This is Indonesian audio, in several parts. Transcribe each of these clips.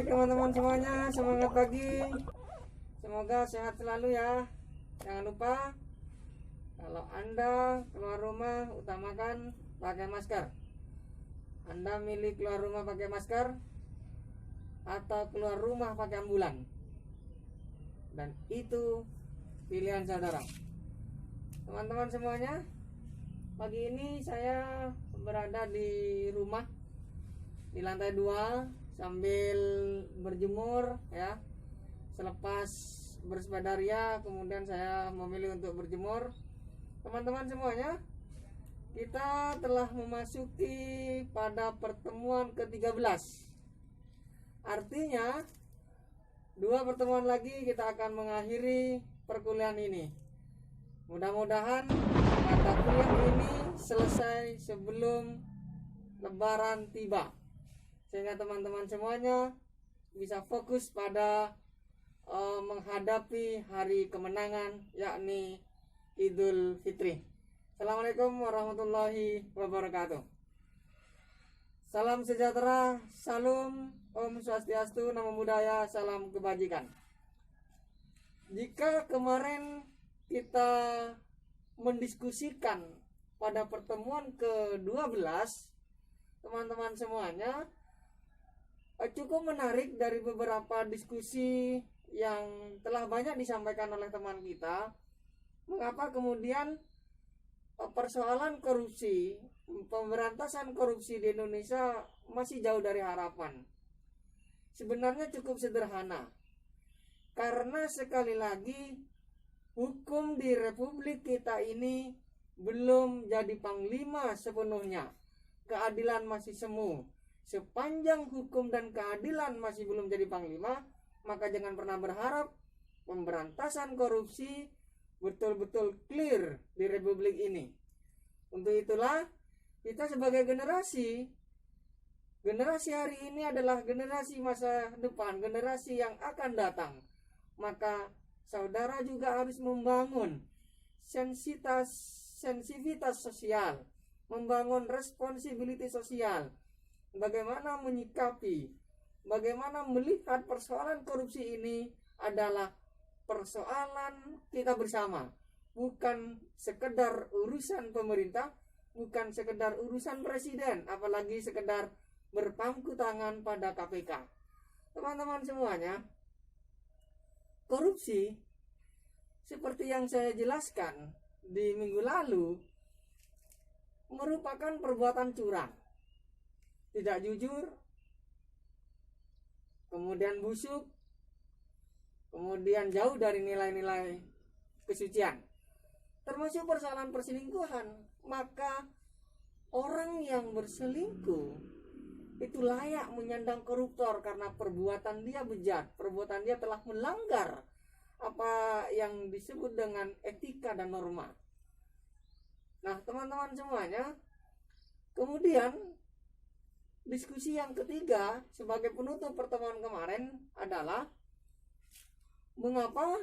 teman-teman semuanya, semangat pagi. Semoga sehat selalu ya. Jangan lupa kalau Anda keluar rumah utamakan pakai masker. Anda milih keluar rumah pakai masker atau keluar rumah pakai ambulan, dan itu pilihan saudara. Teman-teman semuanya, pagi ini saya berada di rumah di lantai 2 sambil berjemur ya. Selepas bersepeda ria, kemudian saya memilih untuk berjemur. Teman-teman semuanya, kita telah memasuki pada pertemuan ke-13. Artinya 2 pertemuan lagi kita akan mengakhiri perkuliahan ini. Mudah-mudahan mata kuliah ini selesai sebelum Lebaran tiba, sehingga teman-teman semuanya bisa fokus pada menghadapi hari kemenangan, yakni Idul Fitri. Assalamualaikum warahmatullahi wabarakatuh. Salam sejahtera, salam, Om Swastiastu, Namo Buddhaya, salam kebajikan. Jika kemarin kita mendiskusikan pada pertemuan ke-12, teman-teman semuanya, cukup menarik dari beberapa diskusi yang telah banyak disampaikan oleh teman kita. Mengapa kemudian persoalan korupsi, pemberantasan korupsi di Indonesia masih jauh dari harapan? Sebenarnya cukup sederhana, karena sekali lagi hukum di Republik kita ini belum jadi panglima sepenuhnya. Keadilan masih semu. Sepanjang hukum dan keadilan masih belum jadi panglima, maka jangan pernah berharap pemberantasan korupsi betul-betul clear di Republik ini. Untuk itulah kita sebagai generasi hari ini adalah generasi masa depan, generasi yang akan datang. Maka saudara juga harus membangun sensitivitas sosial, membangun responsibility sosial. Bagaimana menyikapi, bagaimana melihat persoalan korupsi ini adalah persoalan kita bersama, bukan sekedar urusan pemerintah, bukan sekedar urusan presiden, apalagi sekedar berpangku tangan pada KPK. Teman-teman semuanya, korupsi seperti yang saya jelaskan di minggu lalu merupakan perbuatan curang, tidak jujur, kemudian busuk, kemudian jauh dari nilai-nilai kesucian, termasuk persoalan perselingkuhan. Maka orang yang berselingkuh itu layak menyandang koruptor karena perbuatan dia bejat, perbuatan dia telah melanggar apa yang disebut dengan etika dan norma. Nah, teman-teman semuanya, kemudian diskusi yang ketiga sebagai penutup pertemuan kemarin adalah mengapa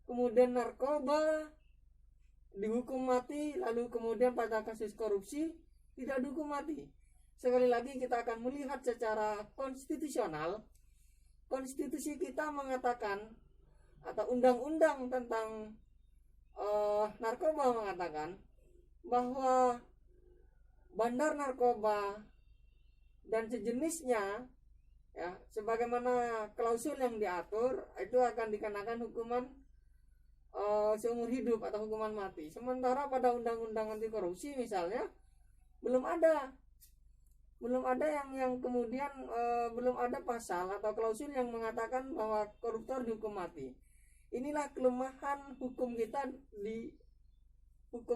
kemudian narkoba dihukum mati, lalu kemudian pada kasus korupsi tidak dihukum mati. Sekali lagi kita akan melihat secara konstitusional. Konstitusi kita mengatakan, atau undang-undang tentang narkoba mengatakan bahwa bandar narkoba dan sejenisnya, ya, sebagaimana klausul yang diatur, itu akan dikenakan hukuman seumur hidup atau hukuman mati. Sementara pada undang-undang anti korupsi misalnya belum ada yang kemudian belum ada pasal atau klausul yang mengatakan bahwa koruptor dihukum mati. Inilah kelemahan hukum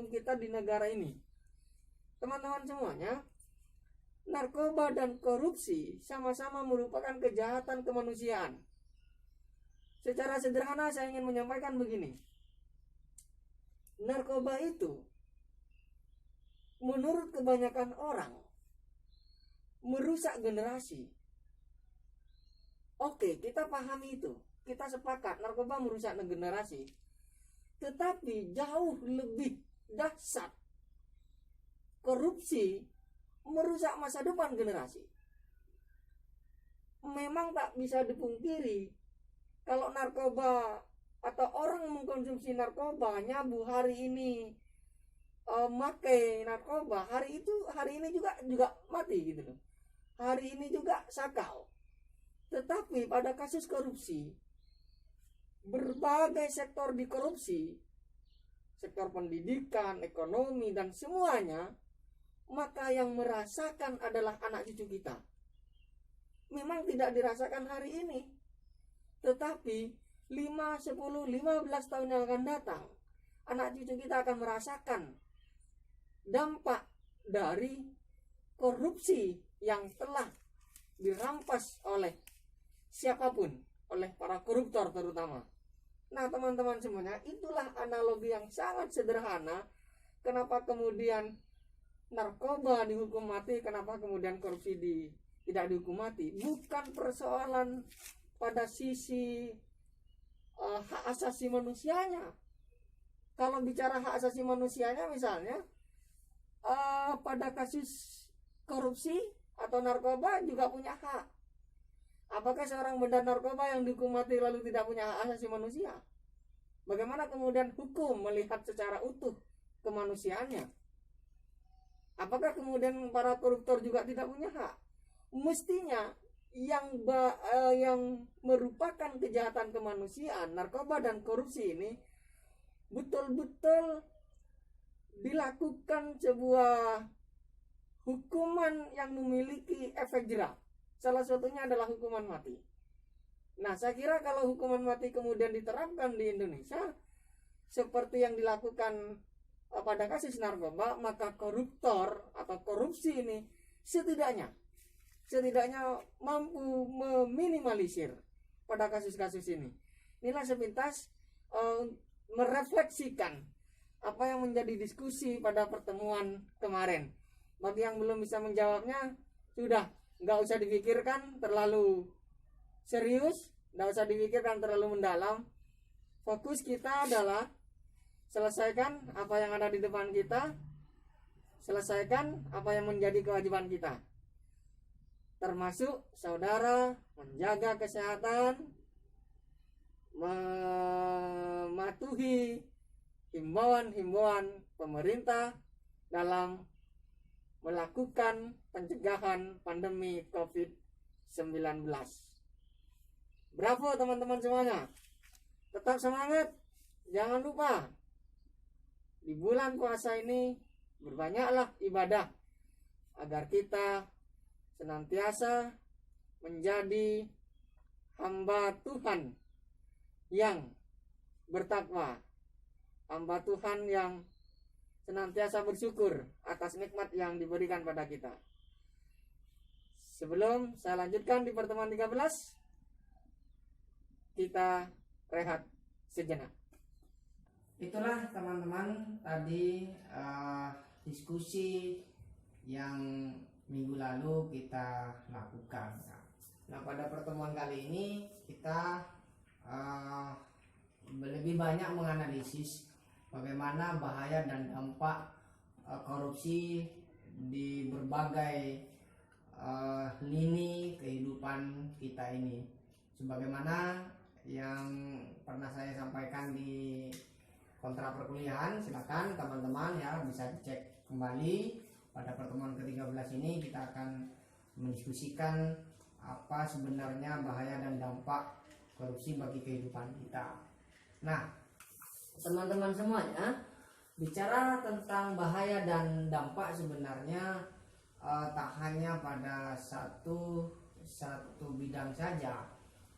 kita di negara ini. Teman-teman semuanya, narkoba dan korupsi sama-sama merupakan kejahatan kemanusiaan. Secara sederhana saya ingin menyampaikan begini. Narkoba itu menurut kebanyakan orang merusak generasi. Oke, kita pahami itu. Kita sepakat narkoba merusak generasi. Tetapi jauh lebih dahsyat, korupsi merusak masa depan generasi. memang tak bisa dipungkiri kalau narkoba atau orang mengkonsumsi narkoba, nyabu hari ini makai narkoba, hari ini juga mati gitu loh. Hari ini juga sakau. Tetapi pada kasus korupsi, berbagai sektor dikorupsi, sektor pendidikan, ekonomi, dan semuanya, maka yang merasakan adalah anak cucu kita. Memang tidak dirasakan hari ini, tetapi 5, 10, 15 tahun yang akan datang, anak cucu kita akan merasakan dampak dari korupsi yang telah dirampas oleh siapapun, oleh para koruptor terutama. Nah teman-teman semuanya, itulah analogi yang sangat sederhana kenapa kemudian narkoba dihukum mati, kenapa kemudian korupsi tidak dihukum mati. Bukan persoalan pada sisi hak asasi manusianya. Kalau bicara hak asasi manusianya, misalnya pada kasus korupsi atau narkoba juga punya hak. Apakah seorang bandar narkoba yang dihukum mati lalu tidak punya hak asasi manusia? Bagaimana kemudian hukum melihat secara utuh kemanusiaannya? Apakah kemudian para koruptor juga tidak punya hak? Mestinya yang merupakan kejahatan kemanusiaan, narkoba dan korupsi ini betul-betul dilakukan sebuah hukuman yang memiliki efek jerah. Salah satunya adalah hukuman mati. Nah, saya kira kalau hukuman mati kemudian diterapkan di Indonesia seperti yang dilakukan pada kasus narkoba, maka koruptor atau korupsi ini setidaknya mampu meminimalisir pada kasus-kasus ini. Inilah sepintas merefleksikan apa yang menjadi diskusi pada pertemuan kemarin. Bagi yang belum bisa menjawabnya, sudah nggak usah dipikirkan terlalu serius, nggak usah dipikirkan terlalu mendalam. Fokus kita adalah selesaikan apa yang ada di depan kita, selesaikan apa yang menjadi kewajiban kita, termasuk saudara menjaga kesehatan, mematuhi himbauan-himbauan pemerintah dalam melakukan pencegahan pandemi COVID-19. Bravo teman-teman semuanya. Tetap semangat. Jangan lupa di bulan puasa ini berbanyaklah ibadah agar kita senantiasa menjadi hamba Tuhan yang bertakwa, hamba Tuhan yang senantiasa bersyukur atas nikmat yang diberikan pada kita. Sebelum saya lanjutkan di pertemuan 13, kita rehat sejenak. Itulah teman-teman tadi diskusi yang minggu lalu kita lakukan. Nah, pada pertemuan kali ini kita lebih banyak menganalisis bagaimana bahaya dan dampak korupsi di berbagai lini kehidupan kita ini. Sebagaimana yang pernah saya sampaikan di kontra perkuliahan, silakan teman-teman ya bisa dicek kembali. Pada pertemuan ke-13 ini kita akan mendiskusikan apa sebenarnya bahaya dan dampak korupsi bagi kehidupan kita. Nah, teman-teman semuanya, bicara tentang bahaya dan dampak sebenarnya tak hanya pada satu bidang saja,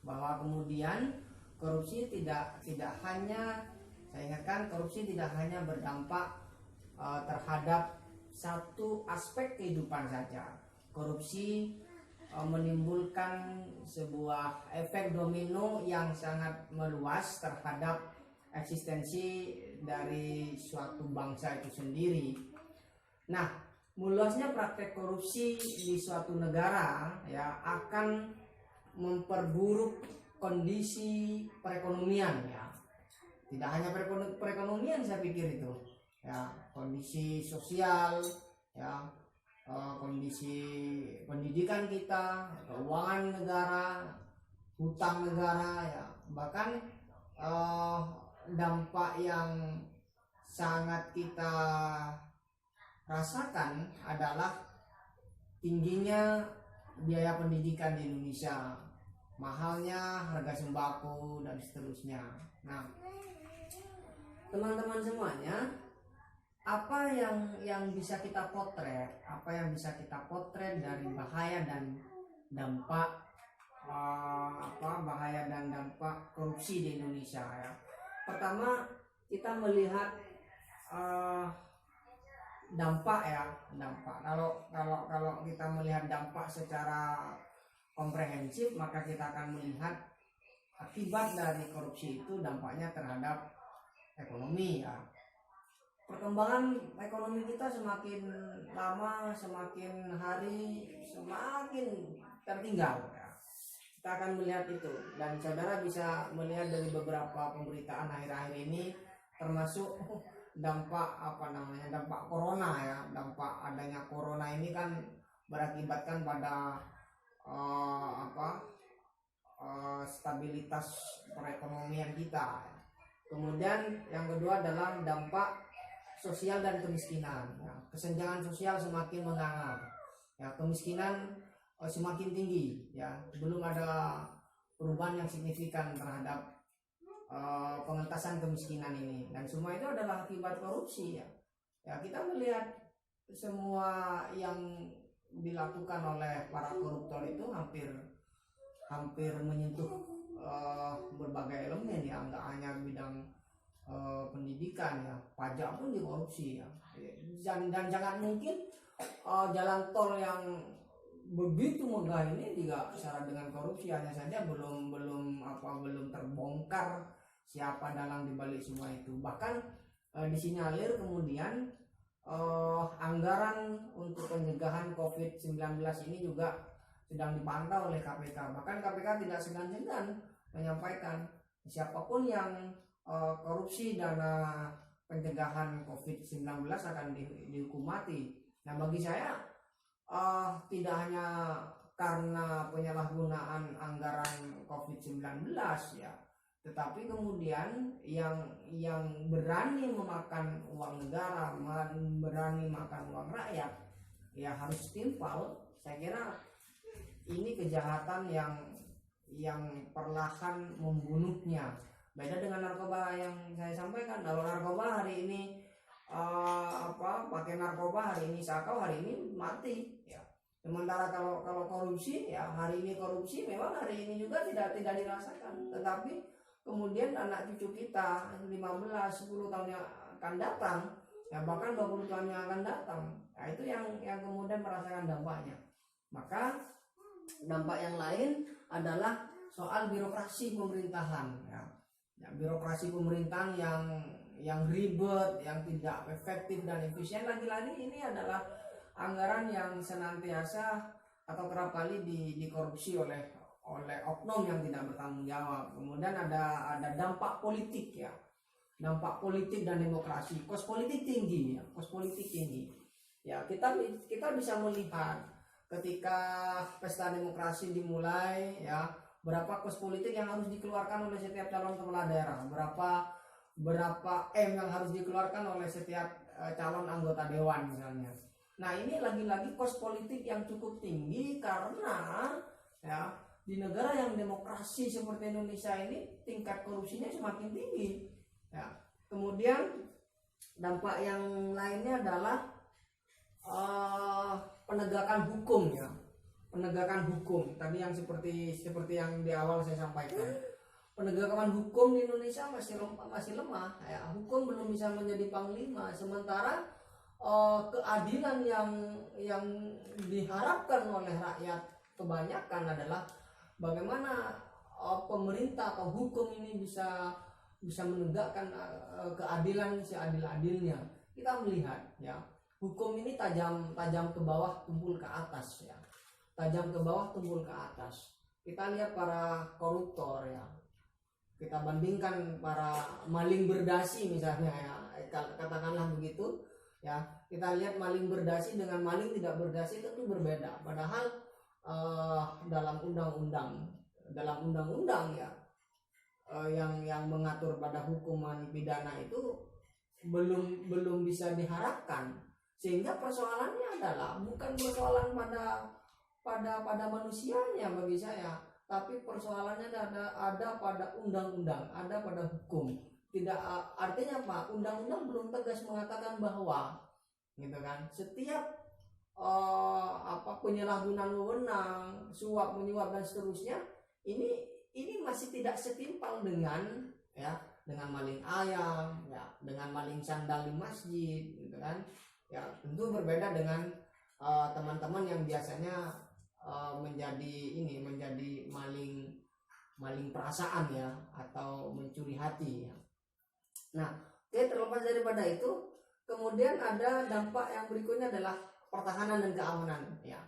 bahwa kemudian korupsi tidak hanya, saya ingatkan, korupsi tidak hanya berdampak terhadap satu aspek kehidupan saja. Korupsi menimbulkan sebuah efek domino yang sangat meluas terhadap eksistensi dari suatu bangsa itu sendiri. Nah, meluasnya praktek korupsi di suatu negara ya akan memperburuk kondisi perekonomian ya. Tidak hanya perekonomian, saya pikir itu ya, kondisi sosial ya, kondisi pendidikan kita, keuangan negara, hutang negara, ya bahkan dampak yang sangat kita rasakan adalah tingginya biaya pendidikan di Indonesia, mahalnya harga sembako dan seterusnya. Nah, teman-teman semuanya, apa yang bisa kita potret, dari bahaya dan dampak bahaya dan dampak korupsi di Indonesia, ya. Pertama, kita melihat dampak. Kalau kita melihat dampak secara komprehensif, maka kita akan melihat akibat dari korupsi itu dampaknya terhadap ekonomi, ya. Perkembangan ekonomi kita semakin lama, semakin hari semakin tertinggal, ya. Kita akan melihat itu, dan saudara bisa melihat dari beberapa pemberitaan akhir-akhir ini, termasuk dampak dampak corona, ya. Dampak adanya corona ini kan berakibatkan pada stabilitas perekonomian kita. Kemudian yang kedua adalah dampak sosial dan kemiskinan, ya. Kesenjangan sosial semakin menganga, ya. Kemiskinan semakin tinggi, ya. Belum ada perubahan yang signifikan terhadap pengentasan kemiskinan ini, dan semua itu adalah akibat korupsi, ya. Ya, kita melihat semua yang dilakukan oleh para koruptor itu hampir menyentuh berbagai elemen, ya. Nggak hanya bidang pendidikan, ya, pajak pun dikorupsi, ya. Dan jangan mungkin jalan tol yang begitu megah ini juga syarat dengan korupsi. Hanya saja belum terbongkar siapa dalang dibalik semua itu. Bahkan disinyalir kemudian anggaran untuk pencegahan COVID-19 ini juga sedang dipantau oleh KPK. Bahkan KPK tidak segan-segan menyampaikan siapapun yang korupsi dana pencegahan COVID-19 akan dihukum mati. Nah, bagi saya tidak hanya karena penyalahgunaan anggaran COVID-19, ya, tetapi kemudian yang berani memakan uang negara, berani makan uang rakyat, ya harus timpal. Saya kira ini kejahatan yang perlahan membunuhnya. Beda dengan narkoba yang saya sampaikan. Kalau narkoba hari ini pakai narkoba, hari ini sakau, hari ini mati, ya. Sementara kalau korupsi, ya hari ini korupsi, memang hari ini juga tidak dirasakan, tetapi kemudian anak cucu kita 15-10 tahun yang akan datang, ya bahkan 20 tahun yang akan datang, nah itu yang kemudian merasakan dampaknya. Maka dampak yang lain adalah soal birokrasi pemerintahan, ya. Birokrasi pemerintahan yang ribet, yang tidak efektif dan efisien. Lagi-lagi ini adalah anggaran yang senantiasa atau kerap kali dikorupsi oleh oknum yang tidak bertanggung jawab. Kemudian ada dampak politik, ya. Dampak politik dan demokrasi. Kos politik tinggi, ya. Kos politik tinggi. Ya, kita bisa melihat ketika pesta demokrasi dimulai, ya, berapa kos politik yang harus dikeluarkan oleh setiap calon kepala daerah, berapa M yang harus dikeluarkan oleh setiap calon anggota dewan misalnya. Nah, ini lagi-lagi kos politik yang cukup tinggi karena, ya, di negara yang demokrasi seperti Indonesia ini tingkat korupsinya semakin tinggi, ya. Kemudian dampak yang lainnya adalah penegakan hukum, ya. Penegakan hukum tadi yang seperti yang di awal saya sampaikan. Penegakan hukum di Indonesia masih lemah, ya. Hukum belum bisa menjadi panglima, sementara keadilan yang diharapkan oleh rakyat kebanyakan adalah bagaimana pemerintah atau hukum ini bisa menegakkan keadilan seadil-adilnya. Kita melihat, ya, hukum ini tajam ke bawah, tumpul ke atas, ya. Tajam ke bawah, tumpul ke atas. Kita lihat para koruptor, ya. Kita bandingkan para maling berdasi misalnya, ya, katakanlah begitu, ya. Kita lihat maling berdasi dengan maling tidak berdasi tentu berbeda. Padahal dalam undang-undang ya, yang mengatur pada hukuman pidana itu belum bisa diharapkan. Sehingga persoalannya adalah bukan persoalan pada manusianya bagi saya, tapi persoalannya ada pada undang-undang, ada pada hukum. Tidak, artinya apa? Undang-undang belum tegas mengatakan bahwa, gitu kan, setiap penyalahgunaan wewenang, suap menyuap dan seterusnya, ini masih tidak setimpal dengan maling ayam, ya, dengan maling sandal di masjid, gitu kan. Ya, tentu berbeda dengan teman-teman yang biasanya menjadi maling perasaan ya, atau mencuri hati ya. Nah, terlepas daripada itu, kemudian ada dampak yang berikutnya adalah pertahanan dan keamanan ya.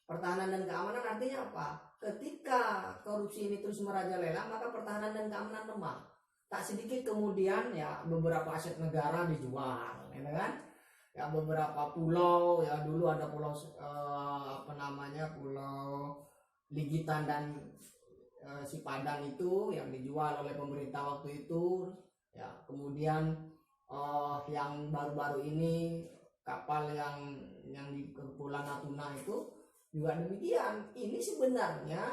Pertahanan dan keamanan artinya apa? Ketika korupsi ini terus merajalela, maka pertahanan dan keamanan lemah. Tak sedikit kemudian ya beberapa aset negara dijual, ya kan? Ya, beberapa pulau ya, dulu ada pulau Pulau Ligitan dan Sipadang itu yang dijual oleh pemerintah waktu itu ya. Kemudian yang baru-baru ini kapal yang di Kepulauan Natuna itu juga demikian. Ini sebenarnya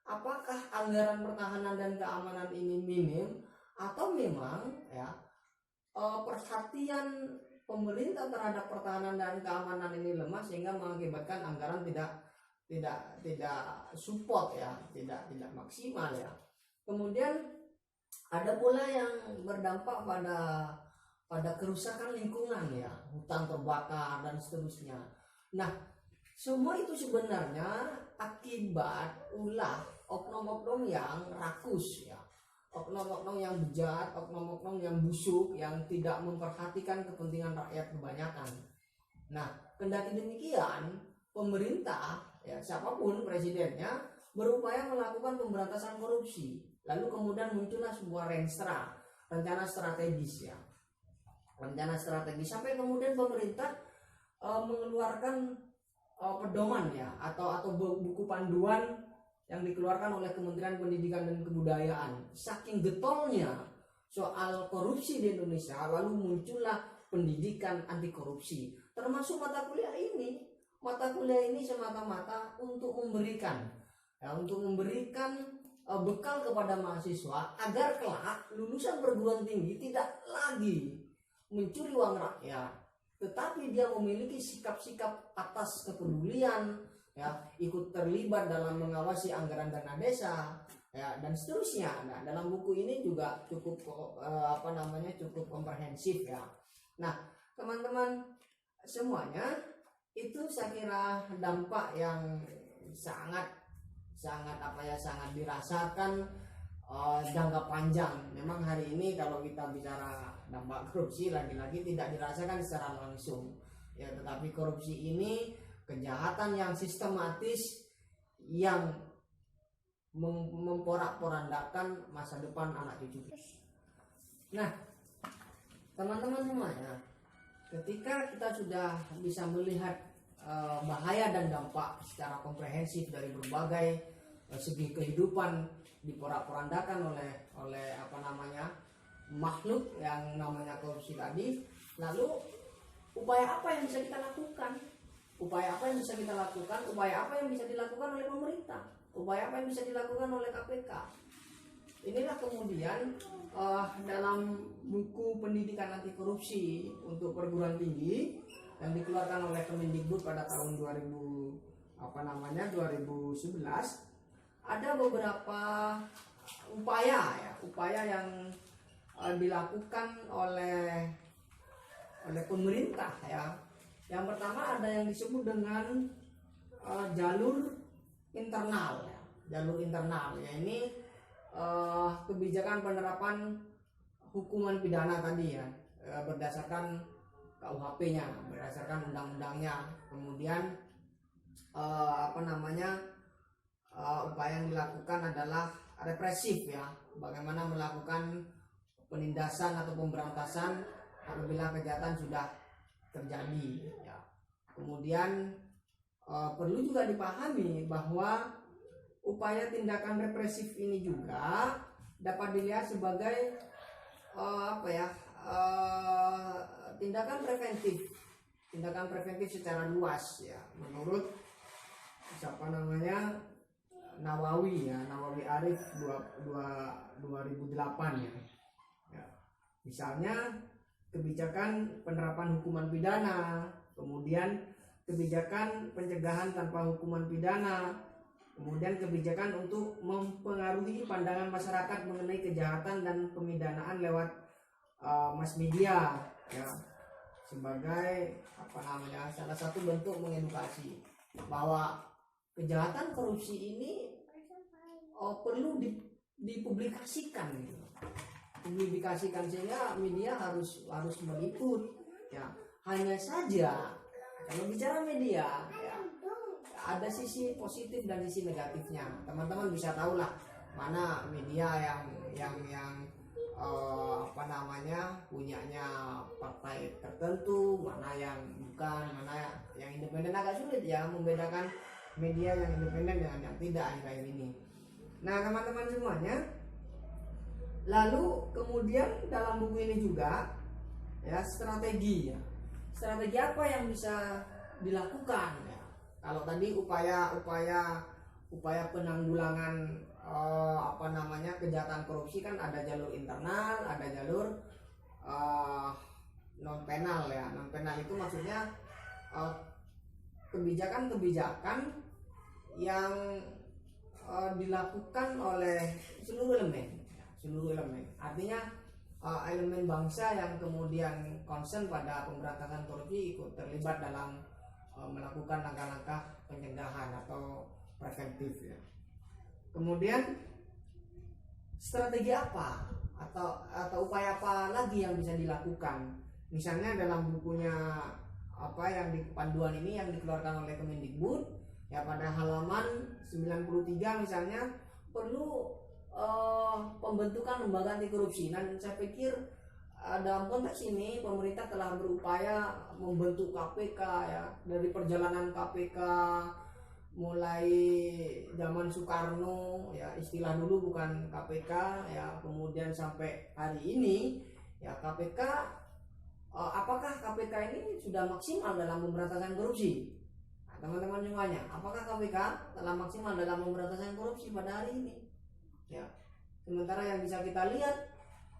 apakah anggaran pertahanan dan keamanan ini minim, atau memang ya perhatian pemerintah terhadap pertahanan dan keamanan ini lemah sehingga mengakibatkan anggaran tidak support ya, tidak maksimal ya. Kemudian ada pula yang berdampak pada kerusakan lingkungan ya, hutan terbakar dan seterusnya. Nah, semua itu sebenarnya akibat ulah oknum-oknum yang rakus ya, oknum-oknum yang bejat, oknum-oknum yang busuk, yang tidak memperhatikan kepentingan rakyat kebanyakan. Nah, kendati demikian, pemerintah ya, siapapun presidennya, berupaya melakukan pemberantasan korupsi. Lalu kemudian muncullah sebuah rencana strategis ya, rencana strategis, sampai kemudian pemerintah mengeluarkan pedoman ya, atau buku panduan yang dikeluarkan oleh Kementerian Pendidikan dan Kebudayaan. Saking getolnya soal korupsi di Indonesia, lalu muncullah pendidikan anti korupsi, termasuk mata kuliah ini. Mata kuliah ini semata-mata untuk memberikan bekal kepada mahasiswa agar kelak lulusan perguruan tinggi tidak lagi mencuri uang rakyat, tetapi dia memiliki sikap-sikap atas kepedulian ya, ikut terlibat dalam mengawasi anggaran dana desa ya, dan seterusnya. Nah, dalam buku ini juga cukup cukup komprehensif ya. Nah, teman-teman semuanya, itu saya kira dampak yang sangat dirasakan jangka panjang. Memang hari ini kalau kita bicara dampak korupsi, lagi-lagi tidak dirasakan secara langsung ya, tetapi korupsi ini kejahatan yang sistematis yang memporak-porandakan masa depan anak cucu. Nah, teman-teman semuanya, ketika kita sudah bisa melihat bahaya dan dampak secara komprehensif dari berbagai segi kehidupan diporak-porandakan oleh makhluk yang namanya korupsi tadi, lalu upaya apa yang bisa kita lakukan? Upaya apa yang bisa dilakukan oleh pemerintah? Upaya apa yang bisa dilakukan oleh KPK? Inilah kemudian dalam buku pendidikan anti korupsi untuk perguruan tinggi yang dikeluarkan oleh Kemendikbud pada tahun 2011, ada beberapa upaya yang dilakukan oleh pemerintah ya. Yang pertama ada yang disebut dengan jalur internal ya. Jalur internal ya, ini kebijakan penerapan hukuman pidana tadi ya, berdasarkan KUHP-nya, berdasarkan undang-undangnya. Kemudian upaya yang dilakukan adalah represif ya, bagaimana melakukan penindasan atau pemberantasan apabila kejahatan sudah terjadi ya. Kemudian perlu juga dipahami bahwa upaya tindakan represif ini juga dapat dilihat sebagai tindakan preventif secara luas ya, menurut siapa namanya Nawawi Arif 2008 ya. Misalnya kebijakan penerapan hukuman pidana, kemudian kebijakan pencegahan tanpa hukuman pidana, kemudian kebijakan untuk mempengaruhi pandangan masyarakat mengenai kejahatan dan pemidanaan lewat mass media ya, sebagai salah satu bentuk mengedukasi bahwa kejahatan korupsi ini perlu dipublikasikan gitu. Dipublikasikan sehingga media harus meliput ya. Hanya saja kalau bicara media ya, ada sisi positif dan sisi negatifnya. Teman-teman bisa tahu lah mana media yang punyanya partai tertentu, mana yang bukan, mana yang independen. Agak sulit ya membedakan media yang independen dengan yang tidak akhir-akhir ini. Nah teman-teman semuanya, lalu kemudian dalam buku ini juga ya strategi apa yang bisa dilakukan ya. Kalau tadi upaya penanggulangan kejahatan korupsi kan ada jalur internal, ada jalur non penal ya. Non penal itu maksudnya kebijakan yang dilakukan oleh seluruh elemen. Artinya elemen bangsa yang kemudian concern pada pemberantasan korupsi ikut terlibat dalam melakukan langkah-langkah pencegahan atau preventif ya. Kemudian strategi apa atau upaya apa lagi yang bisa dilakukan? Misalnya dalam bukunya yang di panduan ini yang dikeluarkan oleh Kemendikbud ya, pada halaman 93 misalnya perlu pembentukan lembaga anti korupsi. Dan saya pikir dalam konteks ini pemerintah telah berupaya membentuk KPK ya, dari perjalanan KPK mulai zaman Soekarno ya, istilah dulu bukan KPK ya, kemudian sampai hari ini ya KPK. Apakah KPK ini sudah maksimal dalam pemberantasan korupsi? Nah, teman-teman semuanya, apakah KPK telah maksimal dalam pemberantasan korupsi pada hari ini? Ya, sementara yang bisa kita lihat,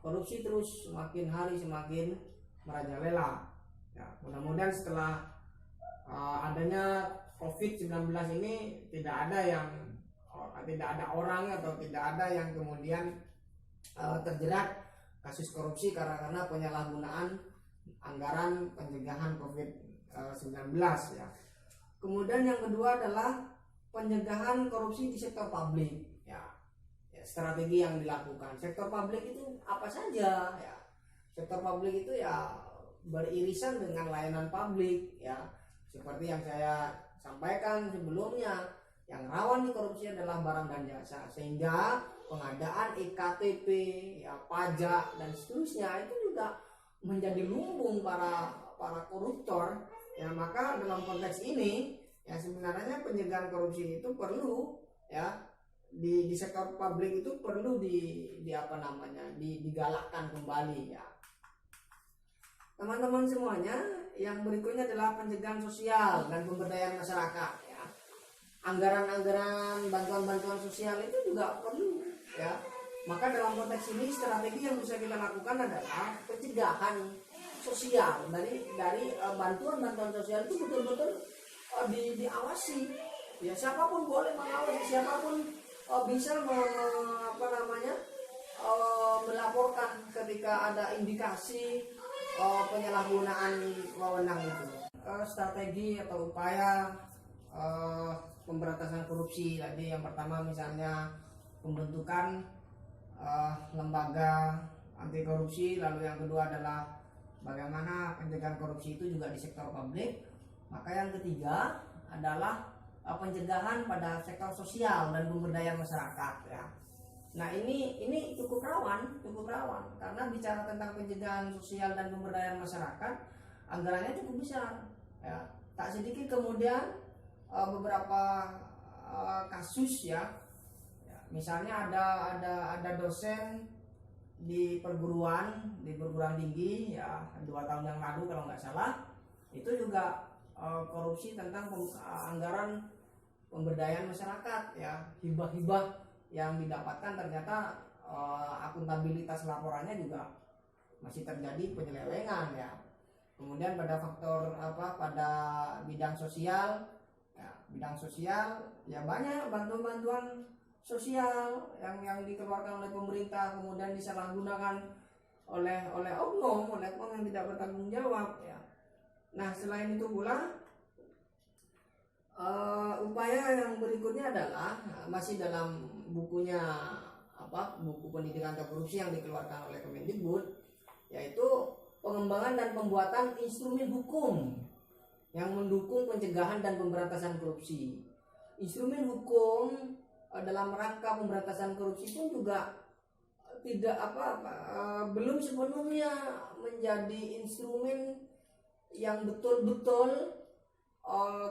korupsi terus semakin hari semakin merajalela. Ya, mudah-mudahan setelah adanya COVID-19 ini tidak ada orang atau tidak ada yang kemudian terjerat kasus korupsi karena penyalahgunaan anggaran pencegahan COVID-19 ya. Kemudian yang kedua adalah pencegahan korupsi di sektor publik ya. Strategi yang dilakukan sektor publik itu apa saja ya. Sektor publik itu ya beririsan dengan layanan publik ya, seperti yang saya sampaikan sebelumnya, yang rawan korupsi adalah barang dan jasa, sehingga pengadaan EKTP ya, pajak dan seterusnya itu juga menjadi lumbung para koruptor ya. Maka dalam konteks ini ya sebenarnya pencegahan korupsi itu perlu ya, di sektor publik itu perlu digalakkan kembali ya. Teman-teman semuanya, yang berikutnya adalah pencegahan sosial dan pemberdayaan masyarakat ya. Anggaran-anggaran bantuan-bantuan sosial itu juga perlu ya. Maka dalam konteks ini strategi yang bisa kita lakukan adalah pencegahan sosial dari bantuan-bantuan sosial itu betul-betul diawasi ya. Siapapun boleh mengawasi, siapapun bisa melaporkan ketika ada indikasi penyalahgunaan wewenang itu. Strategi atau upaya pemberantasan korupsi tadi, yang pertama misalnya pembentukan lembaga anti korupsi, lalu yang kedua adalah bagaimana pencegahan korupsi itu juga di sektor publik. Maka yang ketiga adalah pencegahan pada sektor sosial dan pemberdayaan masyarakat ya. Nah ini cukup rawan karena bicara tentang pencegahan sosial dan pemberdayaan masyarakat anggarannya cukup besar ya. Tak sedikit kemudian beberapa kasus ya, misalnya ada dosen di perguruan tinggi ya 2 tahun yang lalu kalau nggak salah, itu juga korupsi tentang anggaran pemberdayaan masyarakat ya, hibah-hibah yang didapatkan ternyata akuntabilitas laporannya juga masih terjadi penyelewengan ya. Kemudian pada faktor pada bidang sosial ya banyak bantuan sosial yang dikeluarkan oleh pemerintah kemudian disalahgunakan oleh oknum yang tidak bertanggung jawab ya. Nah, selain itu pula upaya yang berikutnya adalah masih dalam bukunya buku pendidikan anti korupsi yang dikeluarkan oleh Kemendikbud, yaitu pengembangan dan pembuatan instrumen hukum yang mendukung pencegahan dan pemberantasan korupsi. Instrumen hukum dalam rangka pemberantasan korupsi pun juga tidak belum sepenuhnya menjadi instrumen yang betul-betul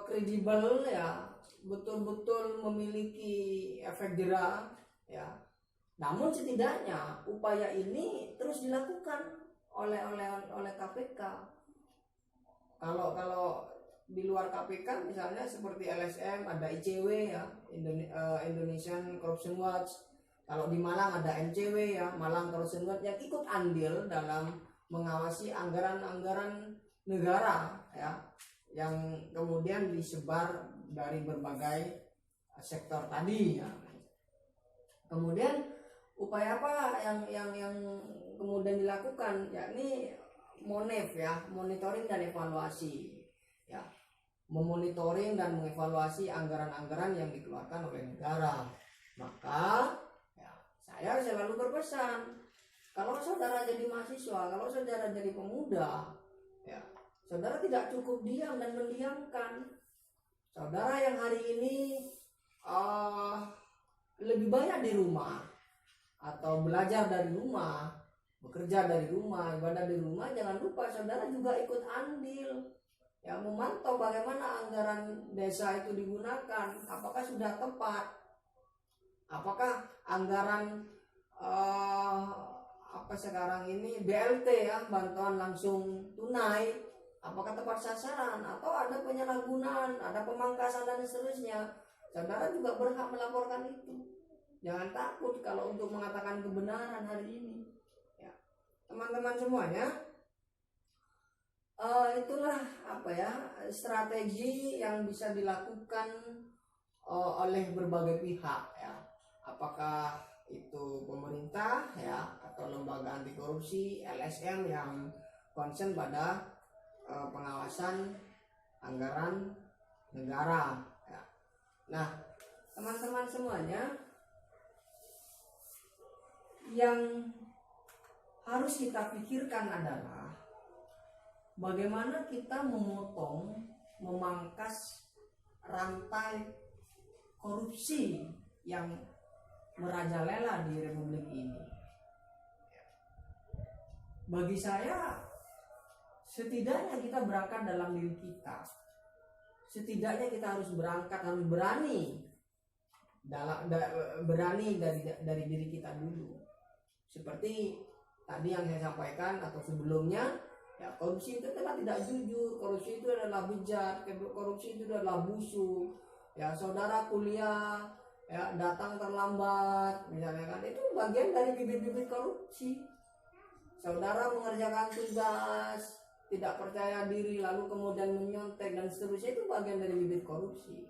kredibel ya, betul-betul memiliki efek jera ya. Namun setidaknya upaya ini terus dilakukan oleh KPK. Kalau di luar KPK misalnya seperti LSM, ada ICW ya, Indonesian Corruption Watch. Kalau di Malang ada MCW ya, Malang Corruption Watch, yang ikut andil dalam mengawasi anggaran-anggaran negara ya, yang kemudian disebar dari berbagai sektor tadi ya. Kemudian upaya apa yang kemudian dilakukan, yakni MONEV ya, monitoring dan evaluasi ya, memonitoring dan mengevaluasi anggaran-anggaran yang dikeluarkan oleh negara. Maka ya, saya selalu berpesan, kalau saudara jadi mahasiswa, kalau saudara jadi pemuda ya, saudara tidak cukup diam dan mendiamkan. Saudara yang hari ini lebih banyak di rumah atau belajar dari rumah, bekerja dari rumah, ibadah di rumah, jangan lupa saudara juga ikut andil ya, memantau bagaimana anggaran desa itu digunakan, apakah sudah tepat, apakah anggaran sekarang ini BLT ya, bantuan langsung tunai, apakah tepat sasaran atau ada penyalahgunaan, ada pemangkasan dan seterusnya. Saudara juga berhak melaporkan itu. Jangan takut kalau untuk mengatakan kebenaran hari ini ya. Teman-teman semuanya, itulah strategi yang bisa dilakukan oleh berbagai pihak ya. Apakah itu pemerintah ya, atau lembaga anti korupsi, LSM yang concern pada pengawasan anggaran negara ya. Nah, teman-teman semuanya, yang harus kita pikirkan adalah bagaimana kita memangkas rantai korupsi yang merajalela di Republik ini. Bagi saya, setidaknya kita berangkat dalam diri kita. Setidaknya kita harus berani dari diri kita dulu. Seperti tadi yang saya sampaikan atau sebelumnya ya, korupsi itu adalah tidak jujur, korupsi itu adalah bejat, korupsi itu adalah busuk ya. Saudara kuliah ya, datang terlambat misalnya kan, itu bagian dari bibit-bibit korupsi. Saudara mengerjakan tugas tidak percaya diri lalu kemudian menyontek dan seterusnya, itu bagian dari bibit korupsi.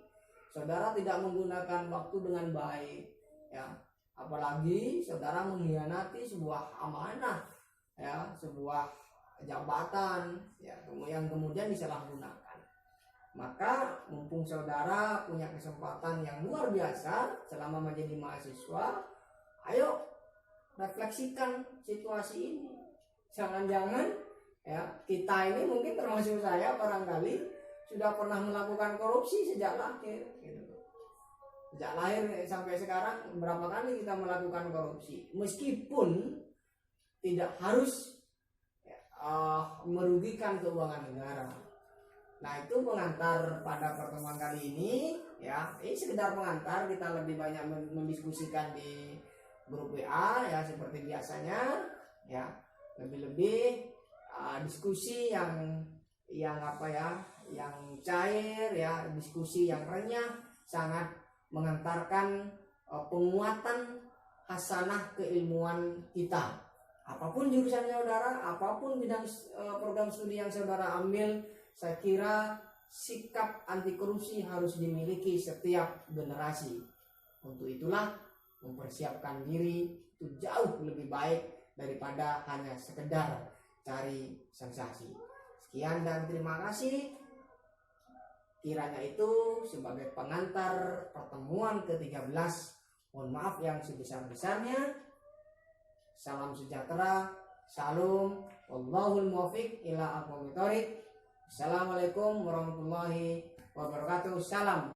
Saudara tidak menggunakan waktu dengan baik ya, apalagi saudara mengkhianati sebuah amanah ya, sebuah jabatan ya, yang kemudian disalahgunakan. Maka mumpung saudara punya kesempatan yang luar biasa selama menjadi mahasiswa, ayo refleksikan situasi ini. Jangan-jangan ya, kita ini mungkin termasuk saya barangkali sudah pernah melakukan korupsi sejak lahir gitu. Sejak lahir sampai sekarang berapa kali kita melakukan korupsi, meskipun tidak harus ya, merugikan keuangan negara. Nah, itu pengantar pada pertemuan kali ini ya. Ini sekedar pengantar, kita lebih banyak mendiskusikan di grup WA ya seperti biasanya ya. Lebih-lebih diskusi yang apa ya, yang cair ya, diskusi yang renyah, sangat mengantarkan penguatan hasanah keilmuan kita. Apapun jurusan saudara, apapun bidang program studi yang saudara ambil, saya kira sikap anti korupsi harus dimiliki setiap generasi. Untuk itulah mempersiapkan diri itu jauh lebih baik daripada hanya sekedar cari sensasi. Sekian dan terima kasih. Kiranya itu sebagai pengantar pertemuan ke-13. Mohon maaf yang sebesar-besarnya. Salam sejahtera. Salam. Wallahul muwaffiq ila aqwamit thoriq. Assalamualaikum warahmatullahi wabarakatuh. Salam.